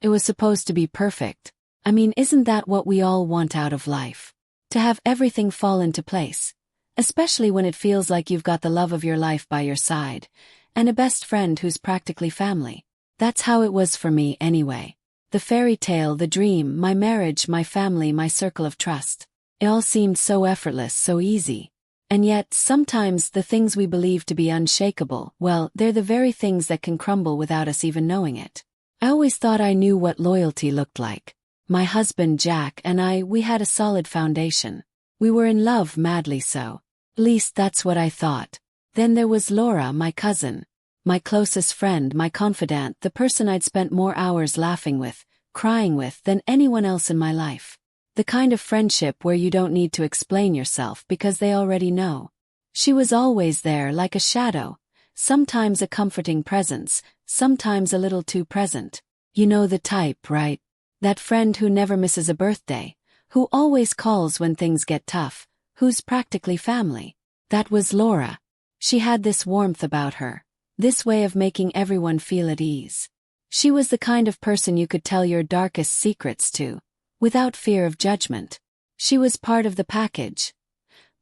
It was supposed to be perfect. I mean, isn't that what we all want out of life? To have everything fall into place. Especially when it feels like you've got the love of your life by your side, and a best friend who's practically family. That's how it was for me anyway. The fairy tale, the dream, my marriage, my family, my circle of trust. It all seemed so effortless, so easy. And yet, sometimes the things we believe to be unshakable, well, they're the very things that can crumble without us even knowing it. I always thought I knew what loyalty looked like. My husband Jack and I, we had a solid foundation. We were in love, madly so. At least that's what I thought. Then there was Laura, my cousin. My closest friend, my confidant, the person I'd spent more hours laughing with, crying with than anyone else in my life. The kind of friendship where you don't need to explain yourself because they already know. She was always there like a shadow, sometimes a comforting presence, sometimes a little too present. You know the type, right? That friend who never misses a birthday, who always calls when things get tough, who's practically family. That was Laura. She had this warmth about her, this way of making everyone feel at ease. She was the kind of person you could tell your darkest secrets to, without fear of judgment. She was part of the package.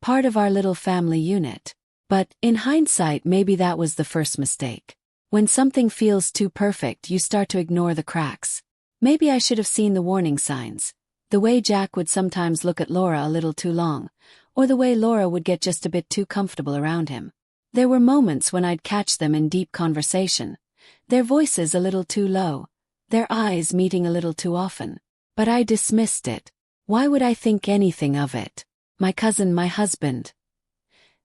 Part of our little family unit. But, in hindsight, maybe that was the first mistake. When something feels too perfect, you start to ignore the cracks. Maybe I should have seen the warning signs. The way Jack would sometimes look at Laura a little too long, or the way Laura would get just a bit too comfortable around him. There were moments when I'd catch them in deep conversation, their voices a little too low, their eyes meeting a little too often. But I dismissed it. Why would I think anything of it? My cousin, my husband.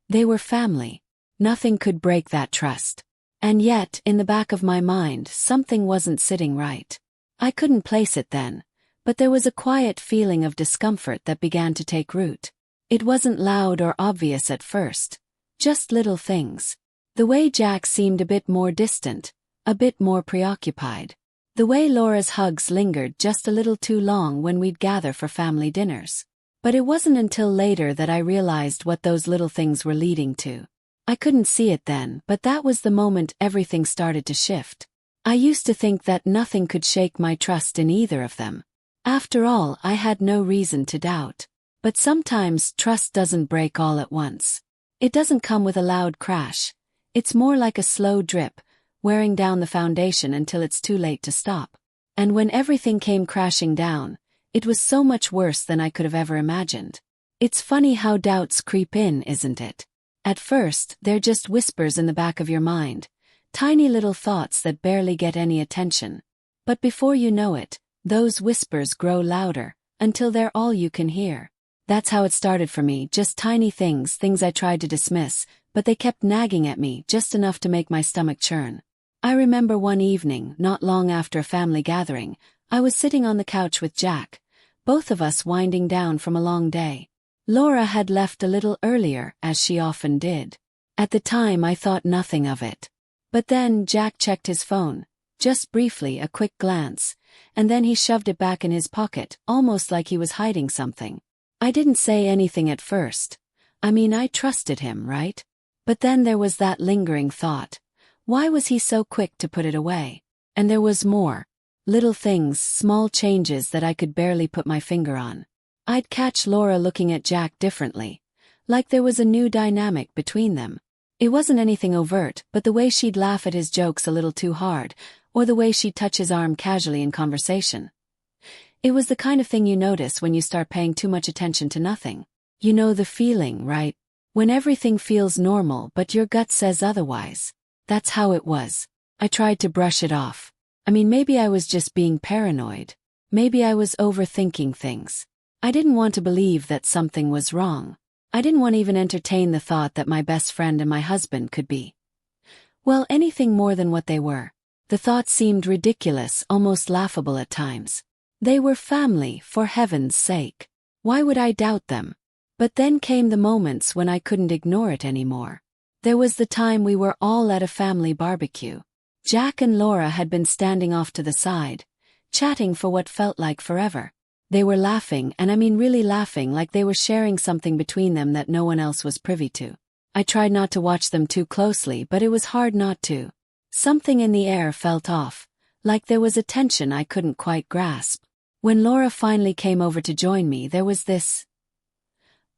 They were family. Nothing could break that trust. And yet, in the back of my mind, something wasn't sitting right. I couldn't place it then, but there was a quiet feeling of discomfort that began to take root. It wasn't loud or obvious at first. Just little things. The way Jack seemed a bit more distant, a bit more preoccupied. The way Laura's hugs lingered just a little too long when we'd gather for family dinners. But it wasn't until later that I realized what those little things were leading to. I couldn't see it then, but that was the moment everything started to shift. I used to think that nothing could shake my trust in either of them. After all, I had no reason to doubt. But sometimes trust doesn't break all at once. It doesn't come with a loud crash. It's more like a slow drip, wearing down the foundation until it's too late to stop. And when everything came crashing down, it was so much worse than I could have ever imagined. It's funny how doubts creep in, isn't it? At first, they're just whispers in the back of your mind, tiny little thoughts that barely get any attention. But before you know it, those whispers grow louder, until they're all you can hear. That's how it started for me, just tiny things I tried to dismiss, but they kept nagging at me just enough to make my stomach churn. I remember one evening, not long after a family gathering, I was sitting on the couch with Jack, both of us winding down from a long day. Laura had left a little earlier, as she often did. At the time I thought nothing of it. But then Jack checked his phone, just briefly, a quick glance, and then he shoved it back in his pocket, almost like he was hiding something. I didn't say anything at first. I mean, I trusted him, right? But then there was that lingering thought. Why was he so quick to put it away? And there was more. Little things, small changes that I could barely put my finger on. I'd catch Laura looking at Jack differently, like there was a new dynamic between them. It wasn't anything overt, but the way she'd laugh at his jokes a little too hard, or the way she'd touch his arm casually in conversation. It was the kind of thing you notice when you start paying too much attention to nothing. You know the feeling, right? When everything feels normal but your gut says otherwise. That's how it was. I tried to brush it off. I mean, maybe I was just being paranoid. Maybe I was overthinking things. I didn't want to believe that something was wrong. I didn't want to even entertain the thought that my best friend and my husband could be, well, anything more than what they were. The thought seemed ridiculous, almost laughable at times. They were family, for heaven's sake. Why would I doubt them? But then came the moments when I couldn't ignore it anymore. There was the time we were all at a family barbecue. Jack and Laura had been standing off to the side, chatting for what felt like forever. They were laughing, and I mean really laughing, like they were sharing something between them that no one else was privy to. I tried not to watch them too closely, but it was hard not to. Something in the air felt off, like there was a tension I couldn't quite grasp. When Laura finally came over to join me, there was this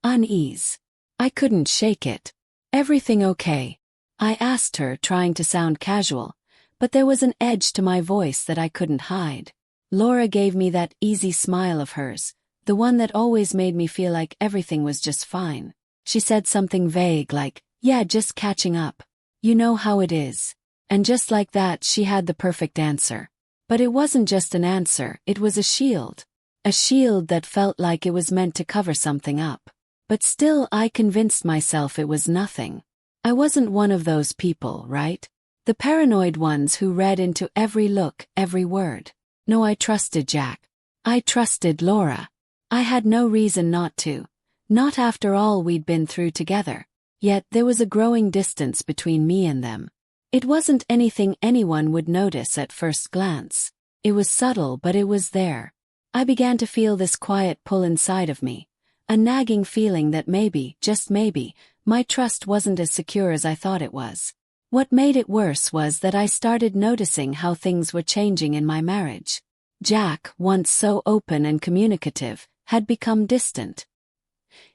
unease. I couldn't shake it. "Everything okay?" I asked her, trying to sound casual, but there was an edge to my voice that I couldn't hide. Laura gave me that easy smile of hers, the one that always made me feel like everything was just fine. She said something vague like, "Yeah, just catching up. You know how it is." And just like that, she had the perfect answer. But it wasn't just an answer, it was a shield. A shield that felt like it was meant to cover something up. But still, I convinced myself it was nothing. I wasn't one of those people, right? The paranoid ones who read into every look, every word. No, I trusted Jack. I trusted Laura. I had no reason not to. Not after all we'd been through together. Yet there was a growing distance between me and them. It wasn't anything anyone would notice at first glance. It was subtle, but it was there. I began to feel this quiet pull inside of me, a nagging feeling that maybe, just maybe, my trust wasn't as secure as I thought it was. What made it worse was that I started noticing how things were changing in my marriage. Jack, once so open and communicative, had become distant.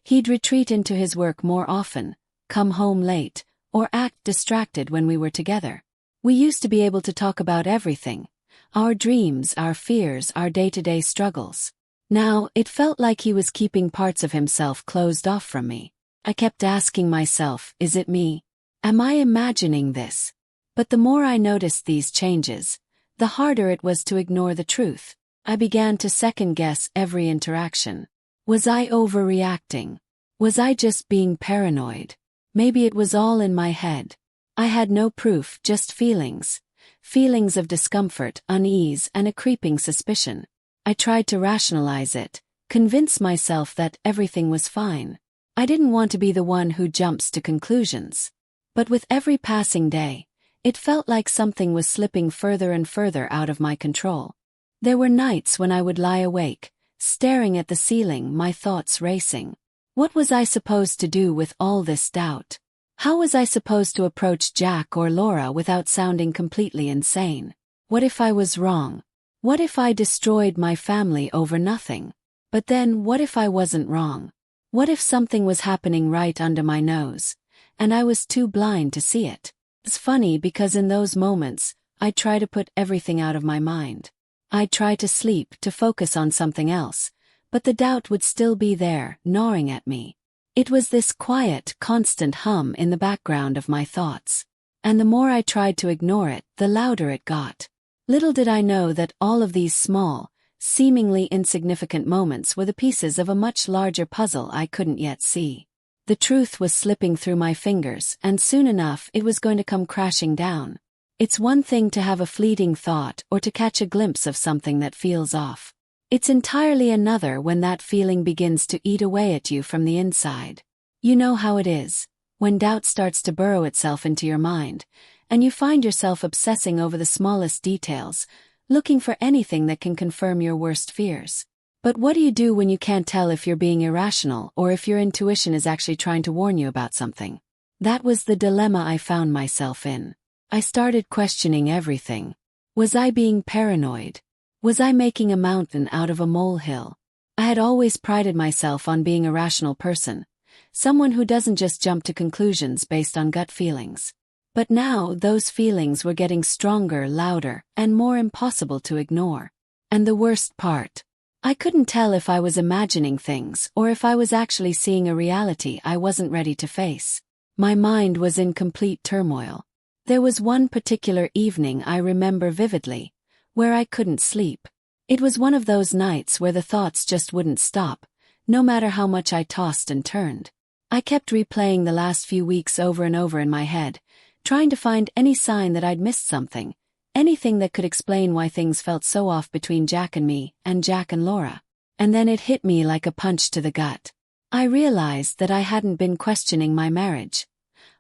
He'd retreat into his work more often, come home late, or act distracted when we were together. We used to be able to talk about everything, our dreams, our fears, our day-to-day struggles. Now, it felt like he was keeping parts of himself closed off from me. I kept asking myself, is it me? Am I imagining this? But the more I noticed these changes, the harder it was to ignore the truth. I began to second-guess every interaction. Was I overreacting? Was I just being paranoid? Maybe it was all in my head. I had no proof, just feelings. Feelings of discomfort, unease, and a creeping suspicion. I tried to rationalize it, convince myself that everything was fine. I didn't want to be the one who jumps to conclusions. But with every passing day, it felt like something was slipping further and further out of my control. There were nights when I would lie awake, staring at the ceiling, my thoughts racing. What was I supposed to do with all this doubt? How was I supposed to approach Jack or Laura without sounding completely insane? What if I was wrong? What if I destroyed my family over nothing? But then, what if I wasn't wrong? What if something was happening right under my nose, and I was too blind to see it? It's funny because in those moments, I'd try to put everything out of my mind. I'd try to sleep, to focus on something else, but the doubt would still be there, gnawing at me. It was this quiet, constant hum in the background of my thoughts. And the more I tried to ignore it, the louder it got. Little did I know that all of these small, seemingly insignificant moments were the pieces of a much larger puzzle I couldn't yet see. The truth was slipping through my fingers, and soon enough it was going to come crashing down. It's one thing to have a fleeting thought or to catch a glimpse of something that feels off. It's entirely another when that feeling begins to eat away at you from the inside. You know how it is, when doubt starts to burrow itself into your mind, and you find yourself obsessing over the smallest details, looking for anything that can confirm your worst fears. But what do you do when you can't tell if you're being irrational or if your intuition is actually trying to warn you about something? That was the dilemma I found myself in. I started questioning everything. Was I being paranoid? Was I making a mountain out of a molehill? I had always prided myself on being a rational person, someone who doesn't just jump to conclusions based on gut feelings. But now those feelings were getting stronger, louder, and more impossible to ignore. And the worst part, I couldn't tell if I was imagining things or if I was actually seeing a reality I wasn't ready to face. My mind was in complete turmoil. There was one particular evening I remember vividly, where I couldn't sleep. It was one of those nights where the thoughts just wouldn't stop, no matter how much I tossed and turned. I kept replaying the last few weeks over and over in my head, trying to find any sign that I'd missed something, anything that could explain why things felt so off between Jack and me, and Jack and Laura. And then it hit me like a punch to the gut. I realized that I hadn't been questioning my marriage.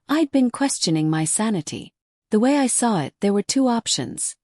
I'd been questioning my sanity. The way I saw it, there were two options.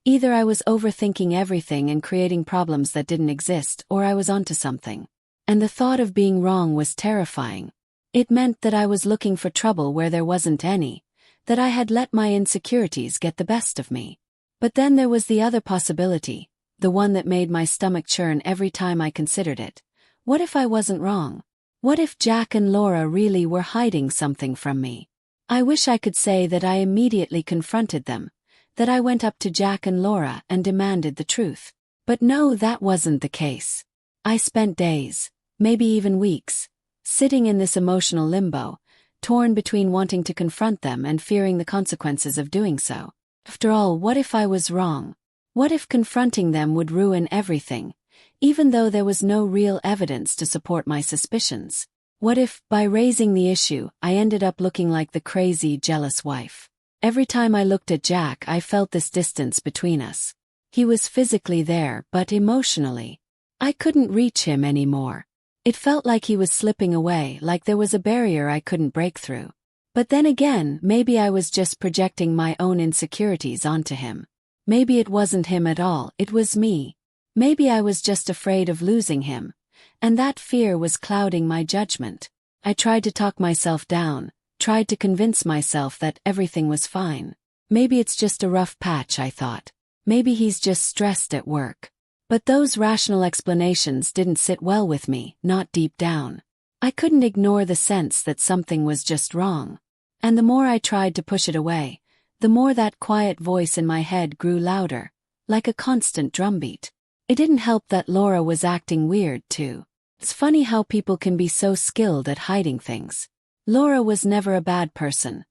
Either I was overthinking everything and creating problems that didn't exist, or I was onto something. And the thought of being wrong was terrifying. It meant that I was looking for trouble where there wasn't any, that I had let my insecurities get the best of me. But then there was the other possibility, the one that made my stomach churn every time I considered it. What if I wasn't wrong? What if Jack and Laura really were hiding something from me? I wish I could say that I immediately confronted them, that I went up to Jack and Laura and demanded the truth. But no, that wasn't the case. I spent days, maybe even weeks, sitting in this emotional limbo, torn between wanting to confront them and fearing the consequences of doing so. After all, what if I was wrong? What if confronting them would ruin everything, even though there was no real evidence to support my suspicions? What if, by raising the issue, I ended up looking like the crazy, jealous wife? Every time I looked at Jack, I felt this distance between us. He was physically there, but emotionally, I couldn't reach him anymore. It felt like he was slipping away, like there was a barrier I couldn't break through. But then again, maybe I was just projecting my own insecurities onto him. Maybe it wasn't him at all, it was me. Maybe I was just afraid of losing him, and that fear was clouding my judgment. I tried to talk myself down, tried to convince myself that everything was fine. Maybe it's just a rough patch, I thought. Maybe he's just stressed at work. But those rational explanations didn't sit well with me, not deep down. I couldn't ignore the sense that something was just wrong. And the more I tried to push it away, the more that quiet voice in my head grew louder, like a constant drumbeat. It didn't help that Laura was acting weird too. It's funny how people can be so skilled at hiding things. Laura was never a bad person.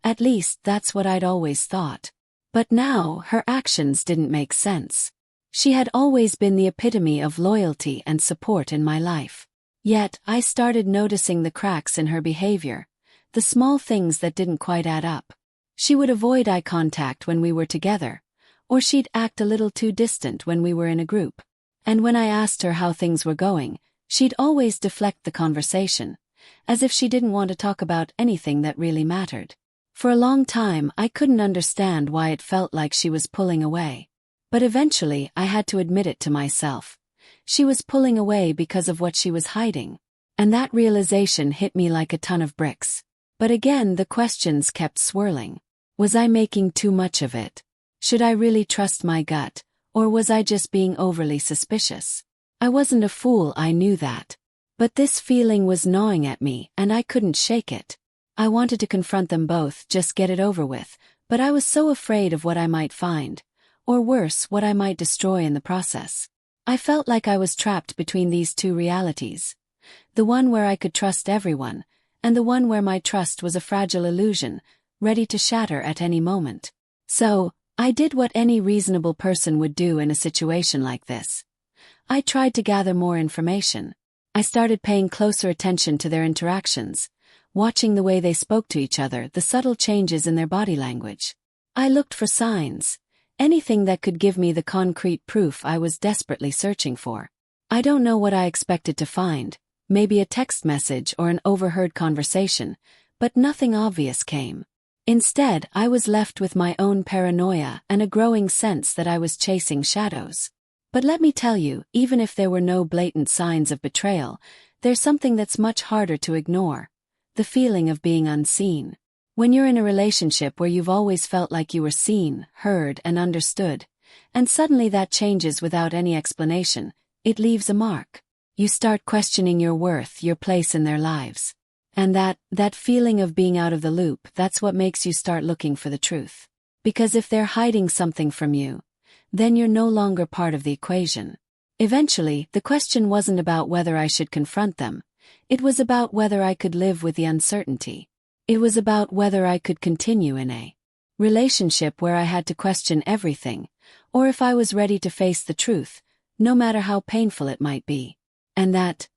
At least that's what I'd always thought. But now, her actions didn't make sense. She had always been the epitome of loyalty and support in my life. Yet, I started noticing the cracks in her behavior, the small things that didn't quite add up. She would avoid eye contact when we were together, or she'd act a little too distant when we were in a group. And when I asked her how things were going, she'd always deflect the conversation, as if she didn't want to talk about anything that really mattered. For a long time, I couldn't understand why it felt like she was pulling away. But eventually, I had to admit it to myself. She was pulling away because of what she was hiding. And that realization hit me like a ton of bricks. But again, the questions kept swirling. Was I making too much of it? Should I really trust my gut, or was I just being overly suspicious? I wasn't a fool, I knew that. But this feeling was gnawing at me, and I couldn't shake it. I wanted to confront them both, just get it over with, but I was so afraid of what I might find, or worse, what I might destroy in the process. I felt like I was trapped between these two realities. The one where I could trust everyone, and the one where my trust was a fragile illusion, ready to shatter at any moment. So, I did what any reasonable person would do in a situation like this. I tried to gather more information. I started paying closer attention to their interactions, watching the way they spoke to each other, the subtle changes in their body language. I looked for signs, anything that could give me the concrete proof I was desperately searching for. I don't know what I expected to find, maybe a text message or an overheard conversation, but nothing obvious came. Instead, I was left with my own paranoia and a growing sense that I was chasing shadows. But let me tell you, even if there were no blatant signs of betrayal, there's something that's much harder to ignore: the feeling of being unseen. When you're in a relationship where you've always felt like you were seen, heard, and understood, and suddenly that changes without any explanation, it leaves a mark. You start questioning your worth, your place in their lives. And that feeling of being out of the loop, that's what makes you start looking for the truth. Because if they're hiding something from you, then you're no longer part of the equation. Eventually, the question wasn't about whether I should confront them. It was about whether I could live with the uncertainty. It was about whether I could continue in a relationship where I had to question everything, or if I was ready to face the truth, no matter how painful it might be. And that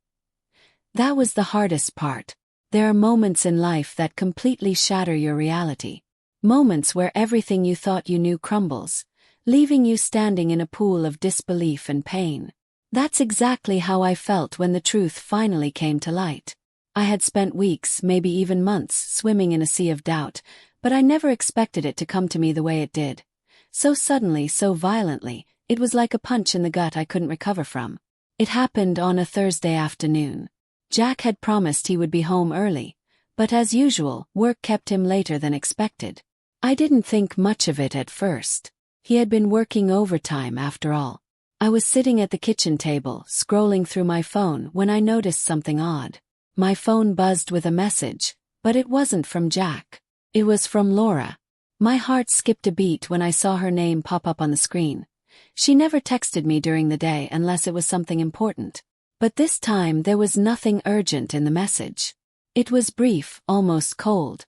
was the hardest part. There are moments in life that completely shatter your reality. Moments where everything you thought you knew crumbles, leaving you standing in a pool of disbelief and pain. That's exactly how I felt when the truth finally came to light. I had spent weeks, maybe even months, swimming in a sea of doubt, but I never expected it to come to me the way it did. So suddenly, so violently, it was like a punch in the gut I couldn't recover from. It happened on a Thursday afternoon. Jack had promised he would be home early, but as usual, work kept him later than expected. I didn't think much of it at first. He had been working overtime after all. I was sitting at the kitchen table, scrolling through my phone when I noticed something odd. My phone buzzed with a message, but it wasn't from Jack. It was from Laura. My heart skipped a beat when I saw her name pop up on the screen. She never texted me during the day unless it was something important. But this time there was nothing urgent in the message. It was brief, almost cold.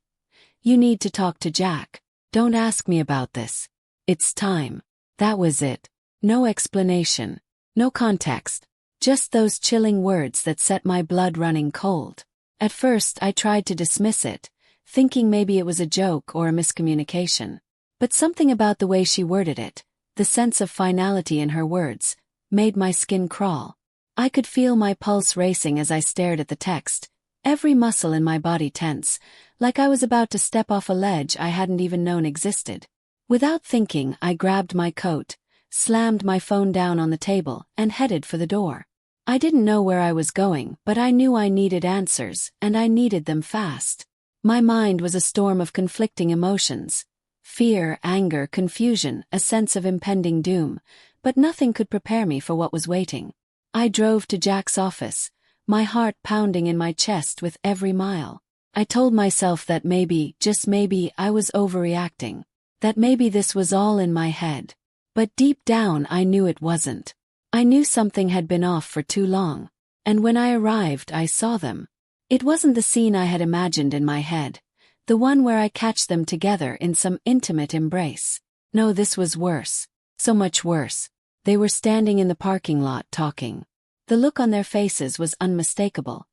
"You need to talk to Jack. Don't ask me about this. It's time." That was it. No explanation. No context. Just those chilling words that set my blood running cold. At first I tried to dismiss it, thinking maybe it was a joke or a miscommunication. But something about the way she worded it, the sense of finality in her words, made my skin crawl. I could feel my pulse racing as I stared at the text, every muscle in my body tense, like I was about to step off a ledge I hadn't even known existed. Without thinking, I grabbed my coat, slammed my phone down on the table, and headed for the door. I didn't know where I was going, but I knew I needed answers, and I needed them fast. My mind was a storm of conflicting emotions. Fear, anger, confusion, a sense of impending doom, but nothing could prepare me for what was waiting. I drove to Jack's office, my heart pounding in my chest with every mile. I told myself that maybe, just maybe, I was overreacting. That maybe this was all in my head. But deep down I knew it wasn't. I knew something had been off for too long. And when I arrived I saw them. It wasn't the scene I had imagined in my head. The one where I catch them together in some intimate embrace. No, this was worse. So much worse. They were standing in the parking lot talking. The look on their faces was unmistakable.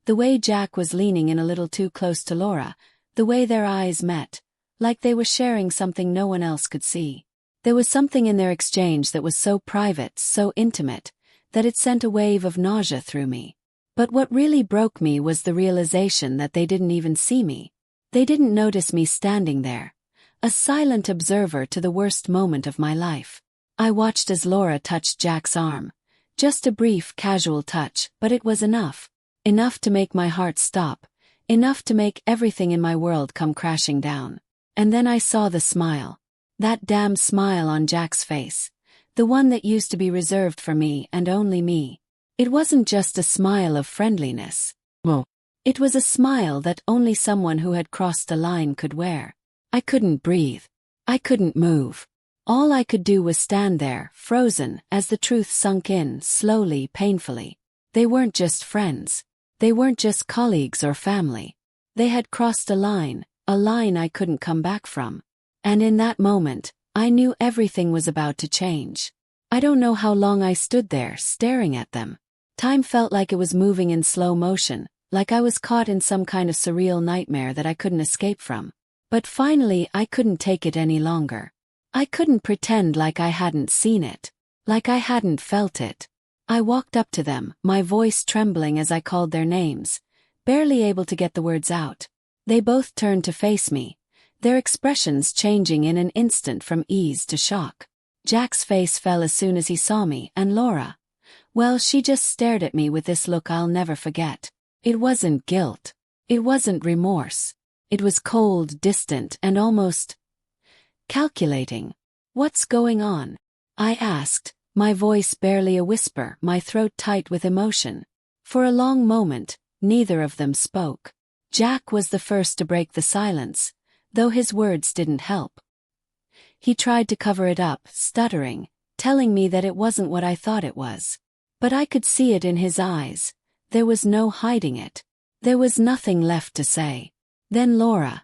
The way Jack was leaning in a little too close to Laura, the way their eyes met, like they were sharing something no one else could see. There was something in their exchange that was so private, so intimate, that it sent a wave of nausea through me. But what really broke me was the realization that they didn't even see me. They didn't notice me standing there, a silent observer to the worst moment of my life. I watched as Laura touched Jack's arm. Just a brief, casual touch, but it was enough. Enough to make my heart stop. Enough to make everything in my world come crashing down. And then I saw the smile. That damn smile on Jack's face. The one that used to be reserved for me and only me. It wasn't just a smile of friendliness. No. It was a smile that only someone who had crossed a line could wear. I couldn't breathe. I couldn't move. All I could do was stand there, frozen, as the truth sunk in, slowly, painfully. They weren't just friends. They weren't just colleagues or family. They had crossed a line I couldn't come back from. And in that moment, I knew everything was about to change. I don't know how long I stood there, staring at them. Time felt like it was moving in slow motion, like I was caught in some kind of surreal nightmare that I couldn't escape from. But finally I couldn't take it any longer. I couldn't pretend like I hadn't seen it, like I hadn't felt it. I walked up to them, my voice trembling as I called their names, barely able to get the words out. They both turned to face me, their expressions changing in an instant from ease to shock. Jack's face fell as soon as he saw me, and Laura, well, she just stared at me with this look I'll never forget. It wasn't guilt. It wasn't remorse. It was cold, distant, and almost calculating. "What's going on?" I asked, my voice barely a whisper, my throat tight with emotion. For a long moment, neither of them spoke. Jack was the first to break the silence, though his words didn't help. He tried to cover it up, stuttering, telling me that it wasn't what I thought it was. But I could see it in his eyes. There was no hiding it. There was nothing left to say. Then Laura.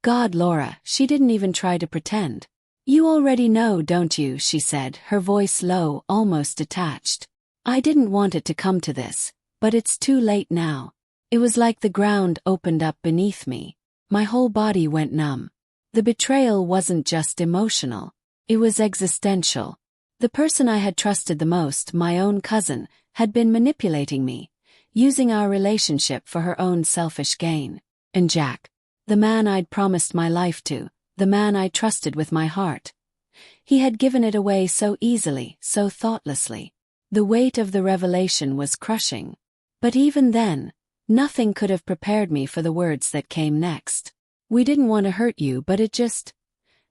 God, Laura, she didn't even try to pretend. "You already know, don't you?" she said, her voice low, almost detached. "I didn't want it to come to this, but it's too late now." It was like the ground opened up beneath me. My whole body went numb. The betrayal wasn't just emotional. It was existential. The person I had trusted the most, my own cousin, had been manipulating me, using our relationship for her own selfish gain. And Jack, the man I'd promised my life to, the man I trusted with my heart. He had given it away so easily, so thoughtlessly. The weight of the revelation was crushing. But even then, nothing could have prepared me for the words that came next. "We didn't want to hurt you, but it just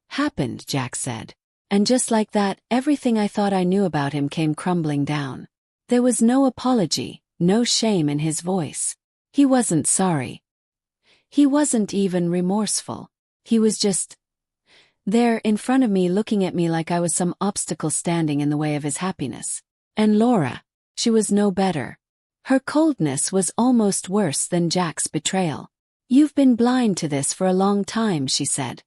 happened," Jack said. And just like that, everything I thought I knew about him came crumbling down. There was no apology, no shame in his voice. He wasn't sorry. He wasn't even remorseful. He was just there in front of me, looking at me like I was some obstacle standing in the way of his happiness. And Laura, she was no better. Her coldness was almost worse than Jack's betrayal. "You've been blind to this for a long time," she said,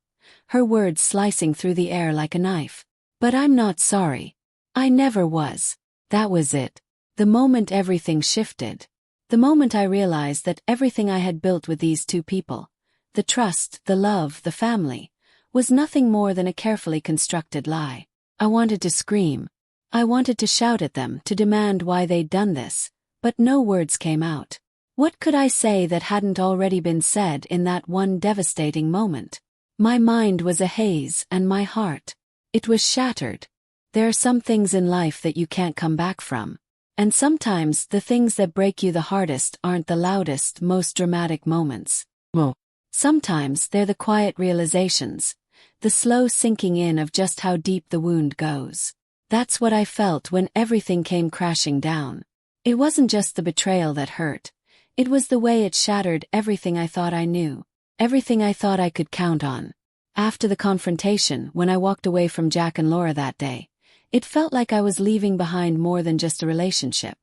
her words slicing through the air like a knife. "But I'm not sorry. I never was." That was it. The moment everything shifted. The moment I realized that everything I had built with these two people, the trust, the love, the family, was nothing more than a carefully constructed lie. I wanted to scream. I wanted to shout at them, to demand why they'd done this, but no words came out. What could I say that hadn't already been said in that one devastating moment? My mind was a haze, and my heart, it was shattered. There are some things in life that you can't come back from. And sometimes the things that break you the hardest aren't the loudest, most dramatic moments. Well, sometimes they're the quiet realizations, the slow sinking in of just how deep the wound goes. That's what I felt when everything came crashing down. It wasn't just the betrayal that hurt. It was the way it shattered everything I thought I knew, everything I thought I could count on. After the confrontation, when I walked away from Jack and Laura that day, it felt like I was leaving behind more than just a relationship.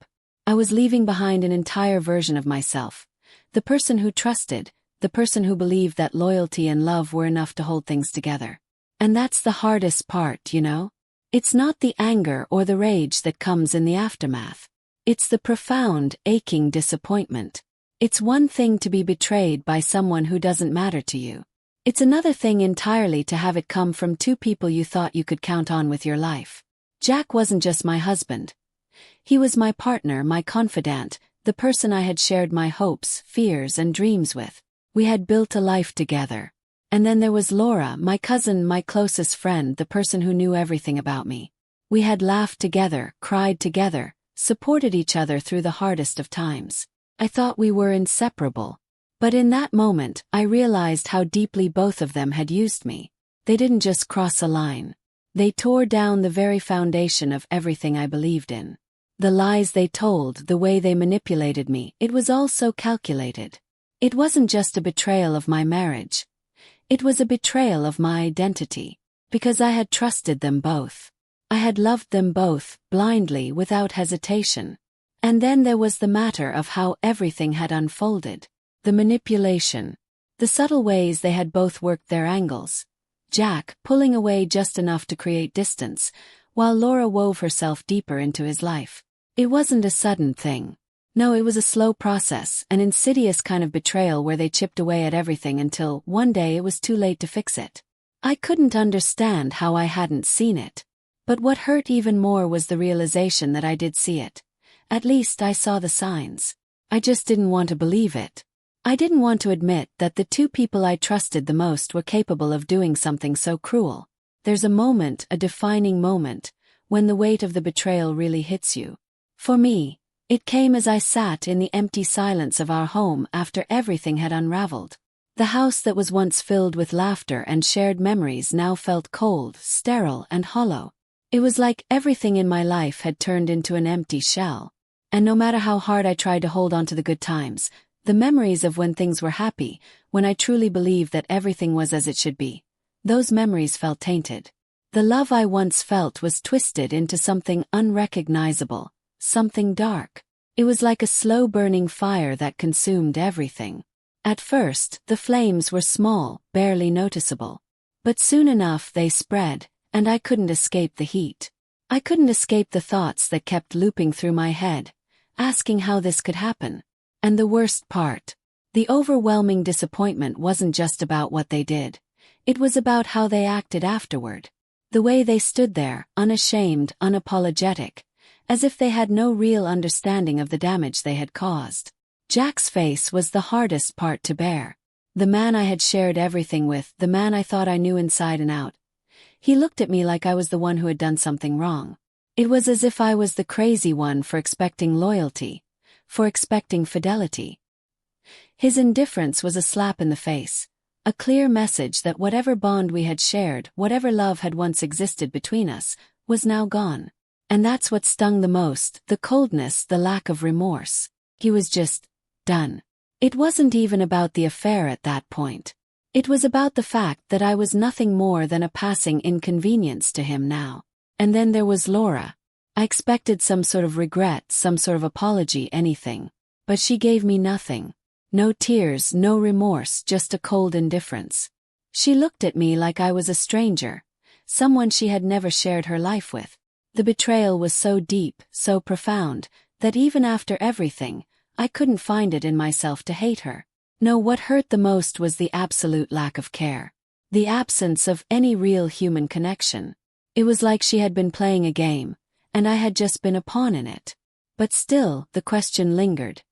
I was leaving behind an entire version of myself. The person who trusted, the person who believed that loyalty and love were enough to hold things together. And that's the hardest part, you know? It's not the anger or the rage that comes in the aftermath. It's the profound, aching disappointment. It's one thing to be betrayed by someone who doesn't matter to you. It's another thing entirely to have it come from two people you thought you could count on with your life. Jack wasn't just my husband. He was my partner, my confidant, the person I had shared my hopes, fears, and dreams with. We had built a life together. And then there was Laura, my cousin, my closest friend, the person who knew everything about me. We had laughed together, cried together, supported each other through the hardest of times. I thought we were inseparable. But in that moment, I realized how deeply both of them had used me. They didn't just cross a line. They tore down the very foundation of everything I believed in. The lies they told, the way they manipulated me, it was all so calculated. It wasn't just a betrayal of my marriage. It was a betrayal of my identity. Because I had trusted them both. I had loved them both, blindly, without hesitation. And then there was the matter of how everything had unfolded. The manipulation. The subtle ways they had both worked their angles. Jack pulling away just enough to create distance, while Laura wove herself deeper into his life. It wasn't a sudden thing. No, it was a slow process, an insidious kind of betrayal where they chipped away at everything until, one day, it was too late to fix it. I couldn't understand how I hadn't seen it. But what hurt even more was the realization that I did see it. At least I saw the signs. I just didn't want to believe it. I didn't want to admit that the two people I trusted the most were capable of doing something so cruel. There's a moment, a defining moment, when the weight of the betrayal really hits you. For me, it came as I sat in the empty silence of our home after everything had unraveled. The house that was once filled with laughter and shared memories now felt cold, sterile, and hollow. It was like everything in my life had turned into an empty shell. And no matter how hard I tried to hold on to the good times, the memories of when things were happy, when I truly believed that everything was as it should be, those memories felt tainted. The love I once felt was twisted into something unrecognizable, something dark. It was like a slow-burning fire that consumed everything. At first, the flames were small, barely noticeable. But soon enough they spread, and I couldn't escape the heat. I couldn't escape the thoughts that kept looping through my head, asking how this could happen. And the worst part, the overwhelming disappointment wasn't just about what they did. It was about how they acted afterward. The way they stood there, unashamed, unapologetic, as if they had no real understanding of the damage they had caused. Jack's face was the hardest part to bear. The man I had shared everything with, the man I thought I knew inside and out. He looked at me like I was the one who had done something wrong. It was as if I was the crazy one for expecting loyalty, for expecting fidelity. His indifference was a slap in the face, A clear message that whatever bond we had shared, whatever love had once existed between us, was now gone. And that's what stung the most, the coldness, the lack of remorse. He was just done. It wasn't even about the affair at that point. It was about the fact that I was nothing more than a passing inconvenience to him now. And then there was Laura. I expected some sort of regret, some sort of apology, anything. But she gave me nothing. No tears, no remorse, just a cold indifference. She looked at me like I was a stranger, someone she had never shared her life with. The betrayal was so deep, so profound, that even after everything, I couldn't find it in myself to hate her. No, what hurt the most was the absolute lack of care. The absence of any real human connection. It was like she had been playing a game, and I had just been a pawn in it. But still, the question lingered.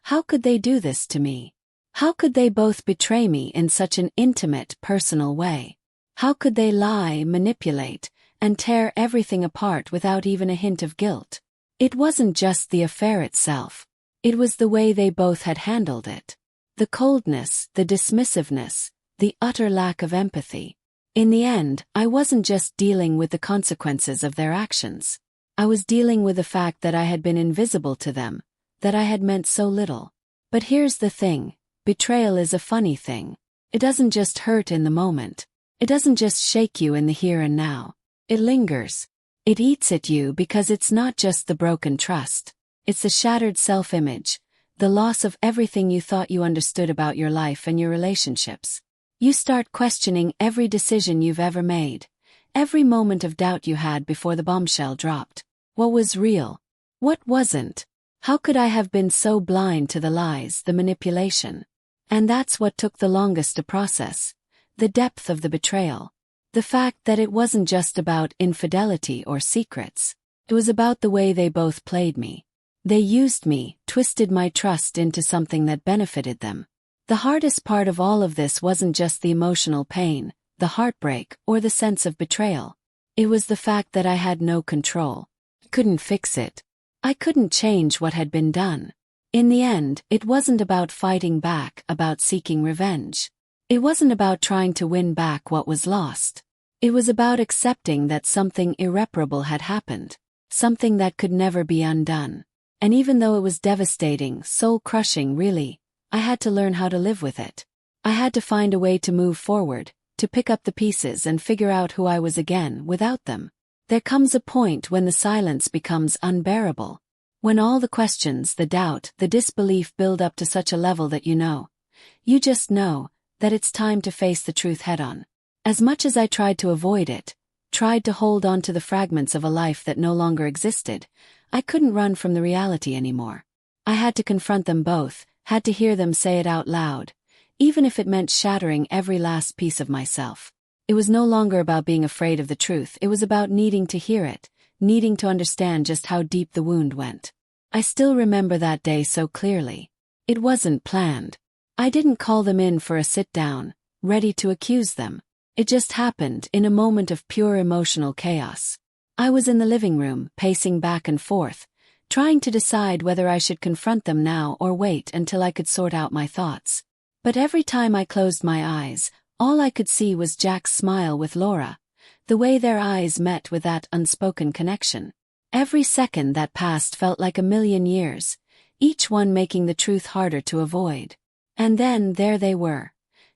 How could they do this to me? How could they both betray me in such an intimate, personal way? How could they lie, manipulate, and tear everything apart without even a hint of guilt? It wasn't just the affair itself. It was the way they both had handled it. The coldness, the dismissiveness, the utter lack of empathy. In the end, I wasn't just dealing with the consequences of their actions. I was dealing with the fact that I had been invisible to them, that I had meant so little. But here's the thing, betrayal is a funny thing. It doesn't just hurt in the moment. It doesn't just shake you in the here and now. It lingers. It eats at you because it's not just the broken trust. It's the shattered self-image, the loss of everything you thought you understood about your life and your relationships. You start questioning every decision you've ever made, every moment of doubt you had before the bombshell dropped. What was real? What wasn't? How could I have been so blind to the lies, the manipulation? And that's what took the longest to process. The depth of the betrayal. The fact that it wasn't just about infidelity or secrets. It was about the way they both played me. They used me, twisted my trust into something that benefited them. The hardest part of all of this wasn't just the emotional pain, the heartbreak, or the sense of betrayal. It was the fact that I had no control. I couldn't fix it. I couldn't change what had been done. In the end, it wasn't about fighting back, about seeking revenge. It wasn't about trying to win back what was lost. It was about accepting that something irreparable had happened, something that could never be undone. And even though it was devastating, soul-crushing really, I had to learn how to live with it. I had to find a way to move forward, to pick up the pieces and figure out who I was again without them. There comes a point when the silence becomes unbearable. When all the questions, the doubt, the disbelief build up to such a level that you just know, that it's time to face the truth head-on. As much as I tried to avoid it, tried to hold on to the fragments of a life that no longer existed, I couldn't run from the reality anymore. I had to confront them both, had to hear them say it out loud, even if it meant shattering every last piece of myself. It was no longer about being afraid of the truth, it was about needing to hear it, needing to understand just how deep the wound went. I still remember that day so clearly. It wasn't planned. I didn't call them in for a sit-down, ready to accuse them. It just happened in a moment of pure emotional chaos. I was in the living room, pacing back and forth, trying to decide whether I should confront them now or wait until I could sort out my thoughts. But every time I closed my eyes, all I could see was Jack's smile with Laura, the way their eyes met with that unspoken connection. Every second that passed felt like a million years, each one making the truth harder to avoid. And then there they were,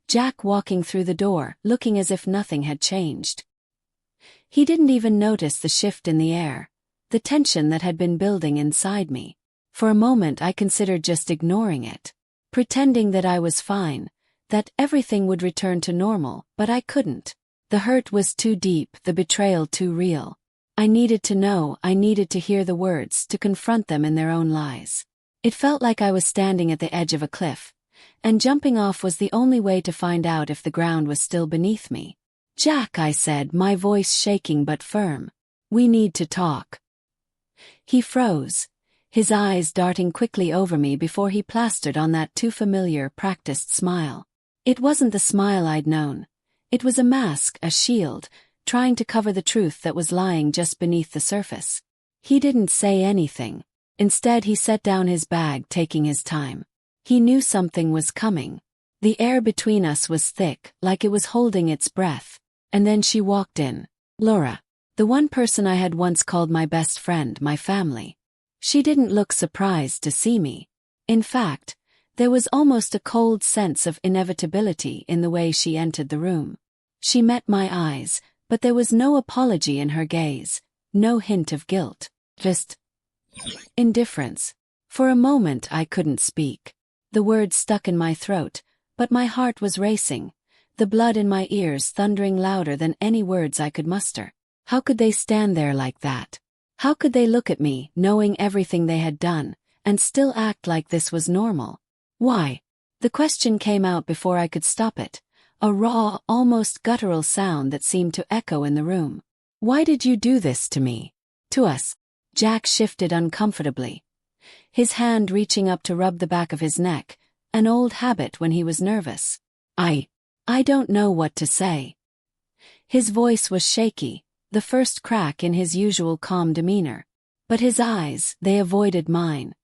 Jack walking through the door, looking as if nothing had changed. He didn't even notice the shift in the air, the tension that had been building inside me. For a moment I considered just ignoring it, pretending that I was fine, that everything would return to normal, but I couldn't. The hurt was too deep, the betrayal too real. I needed to know, I needed to hear the words, to confront them in their own lies. It felt like I was standing at the edge of a cliff, and jumping off was the only way to find out if the ground was still beneath me. "Jack," I said, my voice shaking but firm. "We need to talk." He froze, his eyes darting quickly over me before he plastered on that too familiar, practiced smile. It wasn't the smile I'd known. It was a mask, a shield, trying to cover the truth that was lying just beneath the surface. He didn't say anything. Instead he set down his bag, taking his time. He knew something was coming. The air between us was thick, like it was holding its breath. And then she walked in. Laura. The one person I had once called my best friend, my family. She didn't look surprised to see me. In fact, there was almost a cold sense of inevitability in the way she entered the room. She met my eyes, but there was no apology in her gaze, no hint of guilt, just indifference. For a moment I couldn't speak. The words stuck in my throat, but my heart was racing, the blood in my ears thundering louder than any words I could muster. How could they stand there like that? How could they look at me, knowing everything they had done, and still act like this was normal? Why? The question came out before I could stop it, a raw, almost guttural sound that seemed to echo in the room. Why did you do this to me? To us? Jack shifted uncomfortably, his hand reaching up to rub the back of his neck, an old habit when he was nervous. I don't know what to say. His voice was shaky, the first crack in his usual calm demeanor. But his eyes, they avoided mine.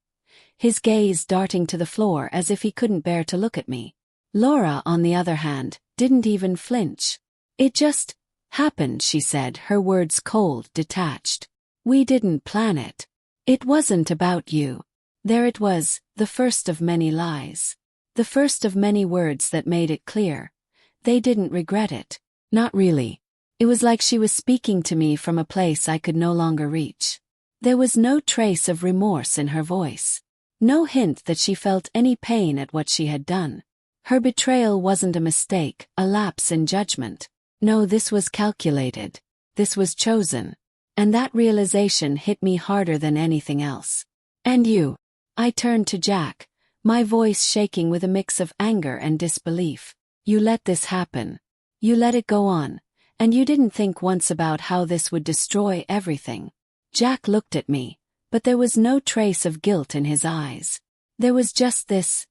His gaze darting to the floor as if he couldn't bear to look at me. Laura, on the other hand, didn't even flinch. It just happened, she said, her words cold, detached. We didn't plan it. It wasn't about you. There it was, the first of many lies. The first of many words that made it clear. They didn't regret it. Not really. It was like she was speaking to me from a place I could no longer reach. There was no trace of remorse in her voice. No hint that she felt any pain at what she had done. Her betrayal wasn't a mistake, a lapse in judgment. No, this was calculated. This was chosen. And that realization hit me harder than anything else. And you? I turned to Jack, my voice shaking with a mix of anger and disbelief. You let this happen. You let it go on. And you didn't think once about how this would destroy everything. Jack looked at me, but there was no trace of guilt in his eyes. There was just this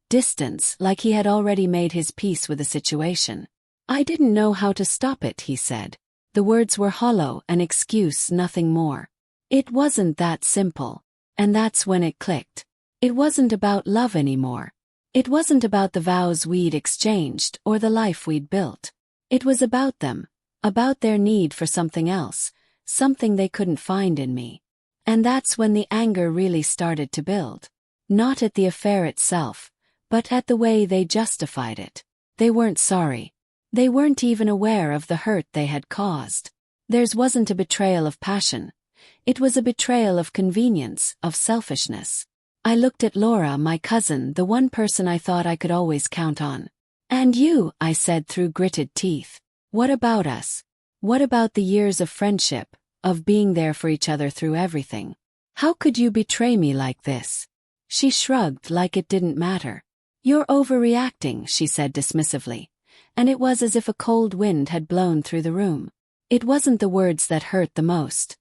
distance, like he had already made his peace with the situation. I didn't know how to stop it, he said. The words were hollow, an excuse, nothing more. It wasn't that simple. And that's when it clicked. It wasn't about love anymore. It wasn't about the vows we'd exchanged or the life we'd built. It was about them, about their need for something else, something they couldn't find in me. And that's when the anger really started to build. Not at the affair itself, but at the way they justified it. They weren't sorry. They weren't even aware of the hurt they had caused. Theirs wasn't a betrayal of passion. It was a betrayal of convenience, of selfishness. I looked at Laura, my cousin, the one person I thought I could always count on. And you, I said through gritted teeth. What about us? What about the years of friendship, of being there for each other through everything? How could you betray me like this? She shrugged like it didn't matter. You're overreacting, she said dismissively. And it was as if a cold wind had blown through the room. It wasn't the words that hurt the most.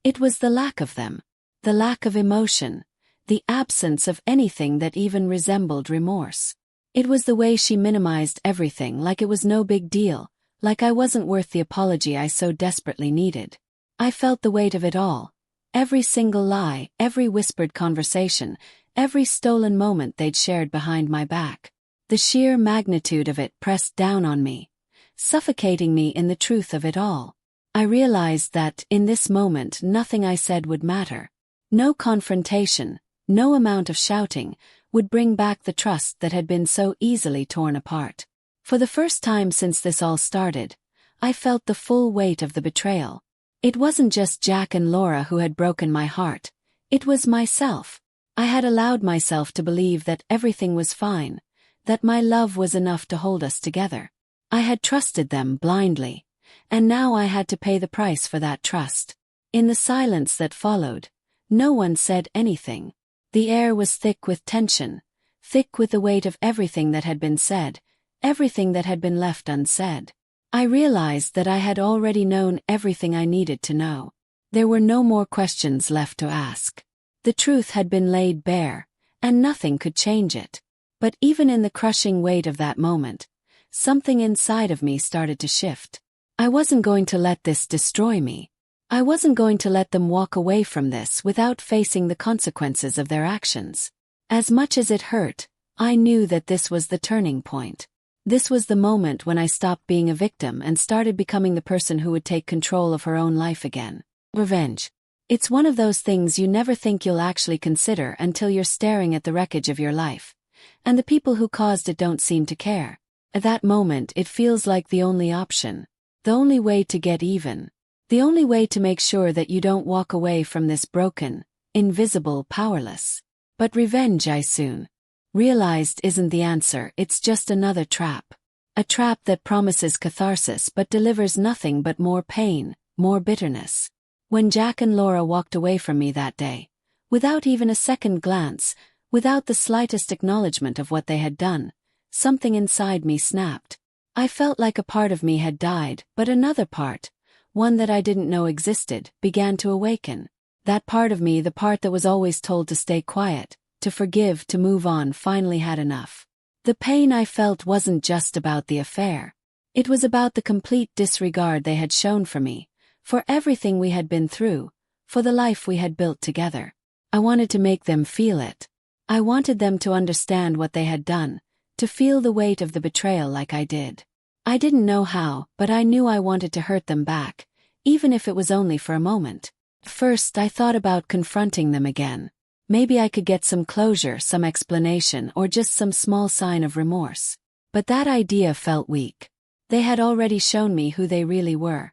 It was the lack of them. The lack of emotion. The absence of anything that even resembled remorse. It was the way she minimized everything, like it was no big deal, like I wasn't worth the apology I so desperately needed. I felt the weight of it all. Every single lie, every whispered conversation, every stolen moment they'd shared behind my back. The sheer magnitude of it pressed down on me, suffocating me in the truth of it all. I realized that, in this moment, nothing I said would matter. No confrontation, no amount of shouting, would bring back the trust that had been so easily torn apart. For the first time since this all started, I felt the full weight of the betrayal. It wasn't just Jack and Laura who had broken my heart. It was myself. I had allowed myself to believe that everything was fine, that my love was enough to hold us together. I had trusted them blindly, and now I had to pay the price for that trust. In the silence that followed, no one said anything. The air was thick with tension, thick with the weight of everything that had been said, everything that had been left unsaid. I realized that I had already known everything I needed to know. There were no more questions left to ask. The truth had been laid bare, and nothing could change it. But even in the crushing weight of that moment, something inside of me started to shift. I wasn't going to let this destroy me. I wasn't going to let them walk away from this without facing the consequences of their actions. As much as it hurt, I knew that this was the turning point. This was the moment when I stopped being a victim and started becoming the person who would take control of her own life again. Revenge. It's one of those things you never think you'll actually consider until you're staring at the wreckage of your life. And the people who caused it don't seem to care. At that moment, it feels like the only option. The only way to get even. The only way to make sure that you don't walk away from this broken, invisible, powerless. But revenge, I soon realized, isn't the answer. It's just another trap. A trap that promises catharsis but delivers nothing but more pain, more bitterness. When Jack and Laura walked away from me that day, without even a second glance, without the slightest acknowledgement of what they had done, something inside me snapped. I felt like a part of me had died, but another part, one that I didn't know existed, began to awaken. That part of me, the part that was always told to stay quiet, to forgive, to move on, finally had enough. The pain I felt wasn't just about the affair. It was about the complete disregard they had shown for me, for everything we had been through, for the life we had built together. I wanted to make them feel it. I wanted them to understand what they had done, to feel the weight of the betrayal like I did. I didn't know how, but I knew I wanted to hurt them back, even if it was only for a moment. First, I thought about confronting them again. Maybe I could get some closure, some explanation, or just some small sign of remorse. But that idea felt weak. They had already shown me who they really were,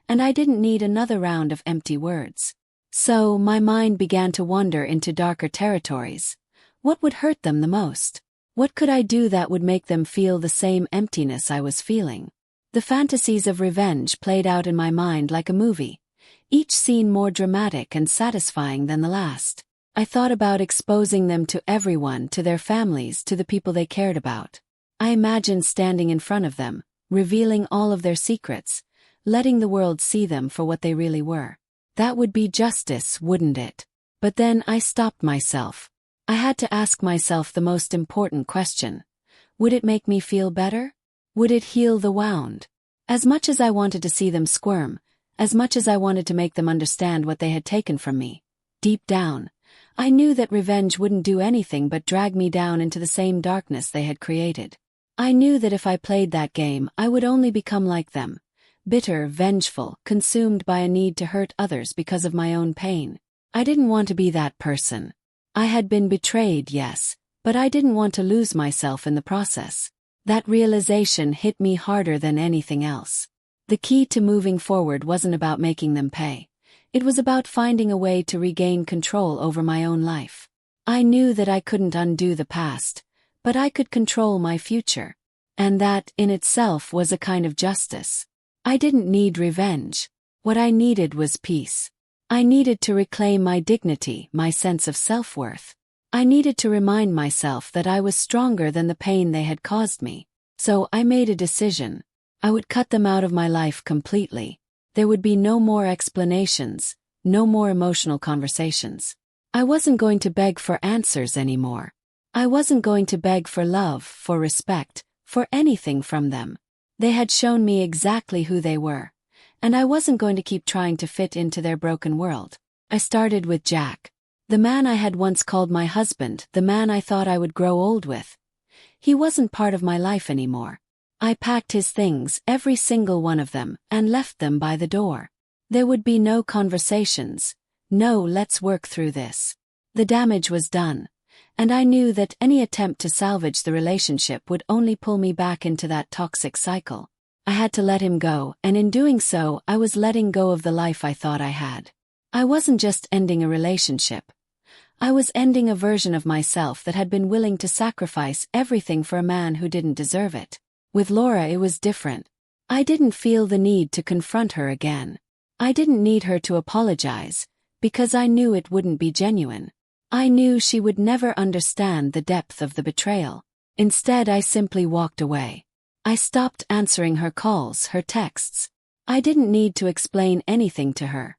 and I didn't need another round of empty words. So, my mind began to wander into darker territories. What would hurt them the most? What could I do that would make them feel the same emptiness I was feeling? The fantasies of revenge played out in my mind like a movie, each scene more dramatic and satisfying than the last. I thought about exposing them to everyone, to their families, to the people they cared about. I imagined standing in front of them, revealing all of their secrets, letting the world see them for what they really were. That would be justice, wouldn't it? But then I stopped myself. I had to ask myself the most important question. Would it make me feel better? Would it heal the wound? As much as I wanted to see them squirm, as much as I wanted to make them understand what they had taken from me, deep down, I knew that revenge wouldn't do anything but drag me down into the same darkness they had created. I knew that if I played that game, I would only become like them, bitter, vengeful, consumed by a need to hurt others because of my own pain. I didn't want to be that person. I had been betrayed, yes, but I didn't want to lose myself in the process. That realization hit me harder than anything else. The key to moving forward wasn't about making them pay. It was about finding a way to regain control over my own life. I knew that I couldn't undo the past, but I could control my future. And that, in itself, was a kind of justice. I didn't need revenge. What I needed was peace. I needed to reclaim my dignity, my sense of self-worth. I needed to remind myself that I was stronger than the pain they had caused me. So I made a decision. I would cut them out of my life completely. There would be no more explanations, no more emotional conversations. I wasn't going to beg for answers anymore. I wasn't going to beg for love, for respect, for anything from them. They had shown me exactly who they were, and I wasn't going to keep trying to fit into their broken world. I started with Jack, the man I had once called my husband, the man I thought I would grow old with. He wasn't part of my life anymore. I packed his things, every single one of them, and left them by the door. There would be no conversations, no let's work through this. The damage was done, and I knew that any attempt to salvage the relationship would only pull me back into that toxic cycle. I had to let him go, and in doing so, I was letting go of the life I thought I had. I wasn't just ending a relationship. I was ending a version of myself that had been willing to sacrifice everything for a man who didn't deserve it. With Laura it was different. I didn't feel the need to confront her again. I didn't need her to apologize, because I knew it wouldn't be genuine. I knew she would never understand the depth of the betrayal. Instead, I simply walked away. I stopped answering her calls, her texts. I didn't need to explain anything to her.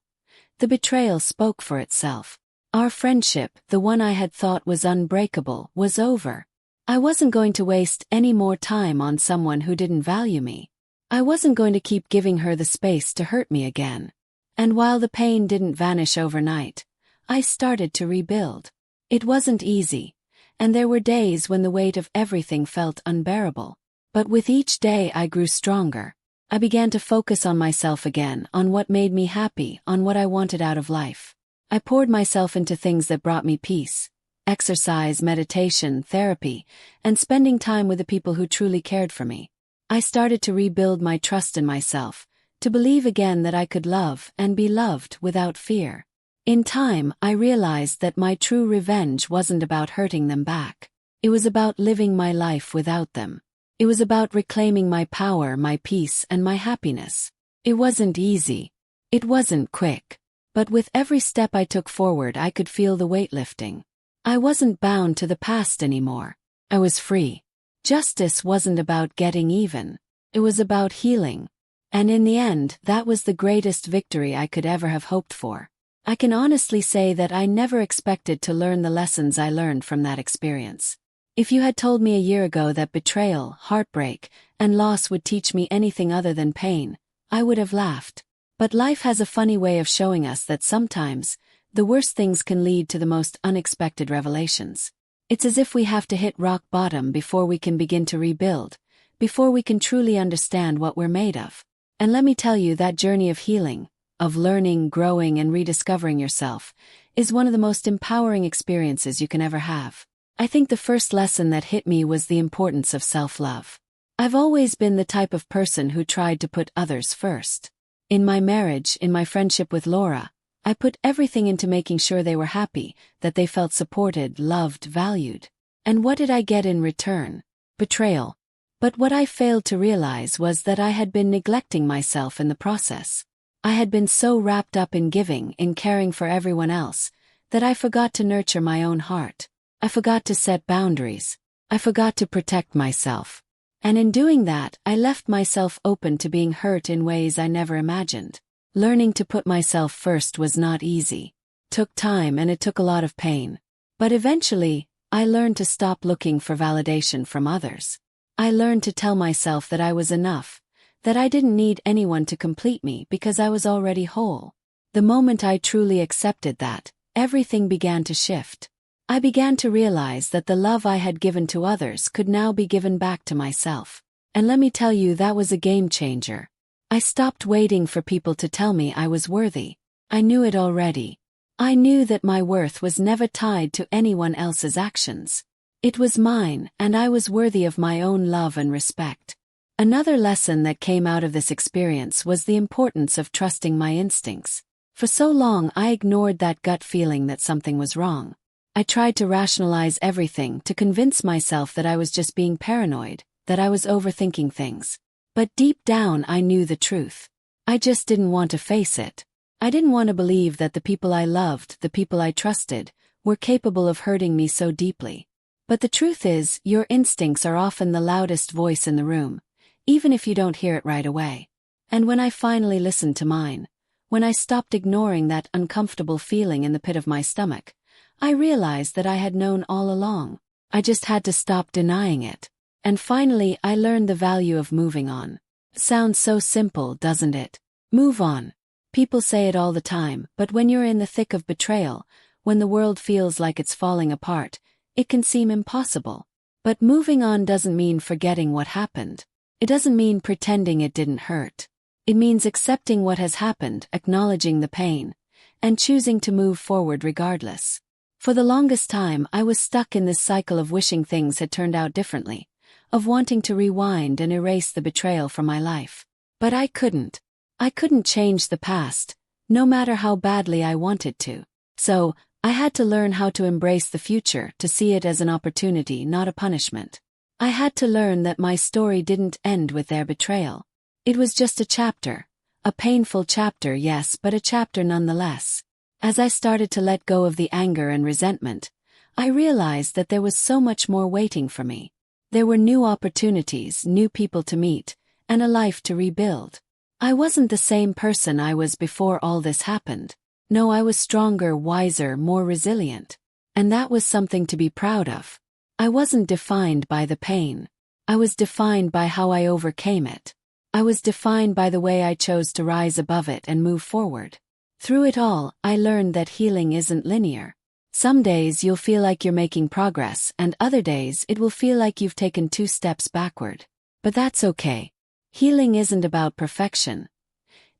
The betrayal spoke for itself. Our friendship, the one I had thought was unbreakable, was over. I wasn't going to waste any more time on someone who didn't value me. I wasn't going to keep giving her the space to hurt me again. And while the pain didn't vanish overnight, I started to rebuild. It wasn't easy, And there were days when the weight of everything felt unbearable. But with each day I grew stronger. I began to focus on myself again, on what made me happy, on what I wanted out of life. I poured myself into things that brought me peace: exercise, meditation, therapy, and spending time with the people who truly cared for me. I started to rebuild my trust in myself, to believe again that I could love and be loved without fear. In time, I realized that my true revenge wasn't about hurting them back. It was about living my life without them. It was about reclaiming my power, my peace, and my happiness. It wasn't easy. It wasn't quick. But with every step I took forward, I could feel the weight lifting. I wasn't bound to the past anymore. I was free. Justice wasn't about getting even. It was about healing. And in the end, that was the greatest victory I could ever have hoped for. I can honestly say that I never expected to learn the lessons I learned from that experience. If you had told me a year ago that betrayal, heartbreak, and loss would teach me anything other than pain, I would have laughed. But life has a funny way of showing us that sometimes, the worst things can lead to the most unexpected revelations. It's as if we have to hit rock bottom before we can begin to rebuild, before we can truly understand what we're made of. And let me tell you, that journey of healing, of learning, growing, and rediscovering yourself, is one of the most empowering experiences you can ever have. I think the first lesson that hit me was the importance of self-love. I've always been the type of person who tried to put others first. In my marriage, in my friendship with Laura, I put everything into making sure they were happy, that they felt supported, loved, valued. And what did I get in return? Betrayal. But what I failed to realize was that I had been neglecting myself in the process. I had been so wrapped up in giving, in caring for everyone else, that I forgot to nurture my own heart. I forgot to set boundaries. I forgot to protect myself. And in doing that, I left myself open to being hurt in ways I never imagined. Learning to put myself first was not easy. Took time, and it took a lot of pain. But eventually, I learned to stop looking for validation from others. I learned to tell myself that I was enough, that I didn't need anyone to complete me because I was already whole. The moment I truly accepted that, everything began to shift. I began to realize that the love I had given to others could now be given back to myself. And let me tell you, that was a game changer. I stopped waiting for people to tell me I was worthy. I knew it already. I knew that my worth was never tied to anyone else's actions. It was mine, and I was worthy of my own love and respect. Another lesson that came out of this experience was the importance of trusting my instincts. For so long I ignored that gut feeling that something was wrong. I tried to rationalize everything, to convince myself that I was just being paranoid, that I was overthinking things. But deep down I knew the truth. I just didn't want to face it. I didn't want to believe that the people I loved, the people I trusted, were capable of hurting me so deeply. But the truth is, your instincts are often the loudest voice in the room, even if you don't hear it right away. And when I finally listened to mine, when I stopped ignoring that uncomfortable feeling in the pit of my stomach, I realized that I had known all along. I just had to stop denying it. And finally, I learned the value of moving on. Sounds so simple, doesn't it? Move on. People say it all the time, but when you're in the thick of betrayal, when the world feels like it's falling apart, it can seem impossible. But moving on doesn't mean forgetting what happened. It doesn't mean pretending it didn't hurt. It means accepting what has happened, acknowledging the pain, and choosing to move forward regardless. For the longest time, I was stuck in this cycle of wishing things had turned out differently, of wanting to rewind and erase the betrayal from my life. But I couldn't. I couldn't change the past, no matter how badly I wanted to. So, I had to learn how to embrace the future, to see it as an opportunity, not a punishment. I had to learn that my story didn't end with their betrayal. It was just a chapter. A painful chapter, yes, but a chapter nonetheless. As I started to let go of the anger and resentment, I realized that there was so much more waiting for me. There were new opportunities, new people to meet, and a life to rebuild. I wasn't the same person I was before all this happened. No, I was stronger, wiser, more resilient. And that was something to be proud of. I wasn't defined by the pain. I was defined by how I overcame it. I was defined by the way I chose to rise above it and move forward. Through it all, I learned that healing isn't linear. Some days you'll feel like you're making progress, and other days it will feel like you've taken 2 steps backward. But that's okay. Healing isn't about perfection.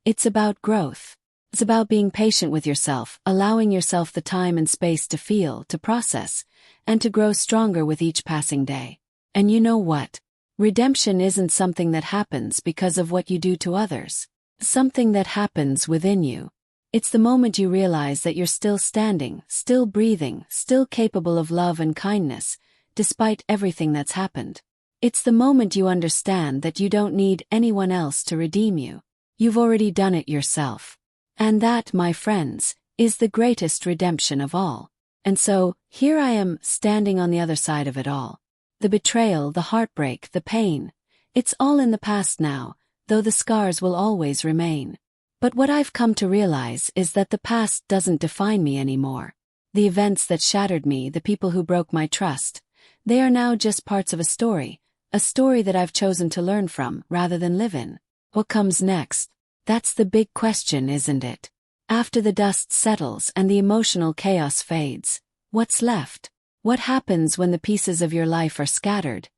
It's about growth. It's about being patient with yourself, allowing yourself the time and space to feel, to process, and to grow stronger with each passing day. And you know what? Redemption isn't something that happens because of what you do to others. Something that happens within you. It's the moment you realize that you're still standing, still breathing, still capable of love and kindness, despite everything that's happened. It's the moment you understand that you don't need anyone else to redeem you. You've already done it yourself. And that, my friends, is the greatest redemption of all. And so, here I am, standing on the other side of it all. The betrayal, the heartbreak, the pain. It's all in the past now, though the scars will always remain. But what I've come to realize is that the past doesn't define me anymore. The events that shattered me, the people who broke my trust, they are now just parts of a story that I've chosen to learn from rather than live in. What comes next? That's the big question, isn't it? After the dust settles and the emotional chaos fades, what's left? What happens when the pieces of your life are scattered,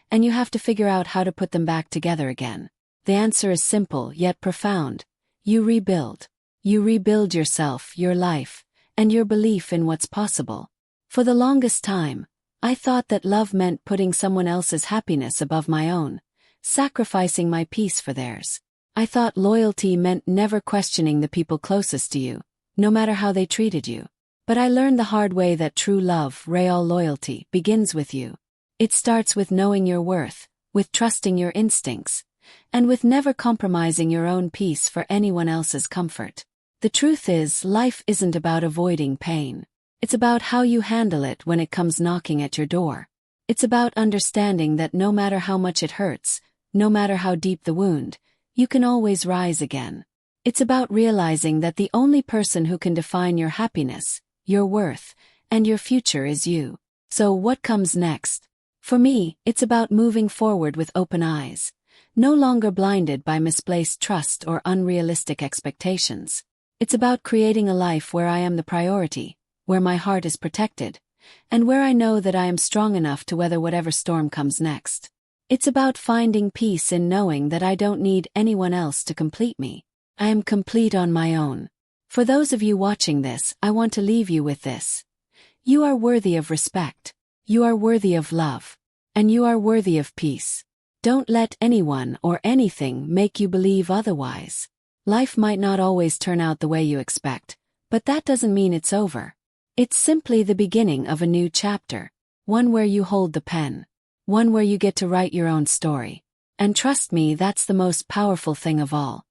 and you have to figure out how to put them back together again? The answer is simple yet profound. You rebuild. You rebuild yourself, your life, and your belief in what's possible. For the longest time, I thought that love meant putting someone else's happiness above my own, sacrificing my peace for theirs. I thought loyalty meant never questioning the people closest to you, no matter how they treated you. But I learned the hard way that true love, real loyalty, begins with you. It starts with knowing your worth, with trusting your instincts, and with never compromising your own peace for anyone else's comfort. The truth is, life isn't about avoiding pain. It's about how you handle it when it comes knocking at your door. It's about understanding that no matter how much it hurts, no matter how deep the wound, you can always rise again. It's about realizing that the only person who can define your happiness, your worth, and your future is you. So what comes next? For me, it's about moving forward with open eyes, no longer blinded by misplaced trust or unrealistic expectations. It's about creating a life where I am the priority, where my heart is protected, and where I know that I am strong enough to weather whatever storm comes next. It's about finding peace in knowing that I don't need anyone else to complete me. I am complete on my own. For those of you watching this, I want to leave you with this. You are worthy of respect. You are worthy of love. And you are worthy of peace. Don't let anyone or anything make you believe otherwise. Life might not always turn out the way you expect, but that doesn't mean it's over. It's simply the beginning of a new chapter, one where you hold the pen. One where you get to write your own story. And trust me, that's the most powerful thing of all.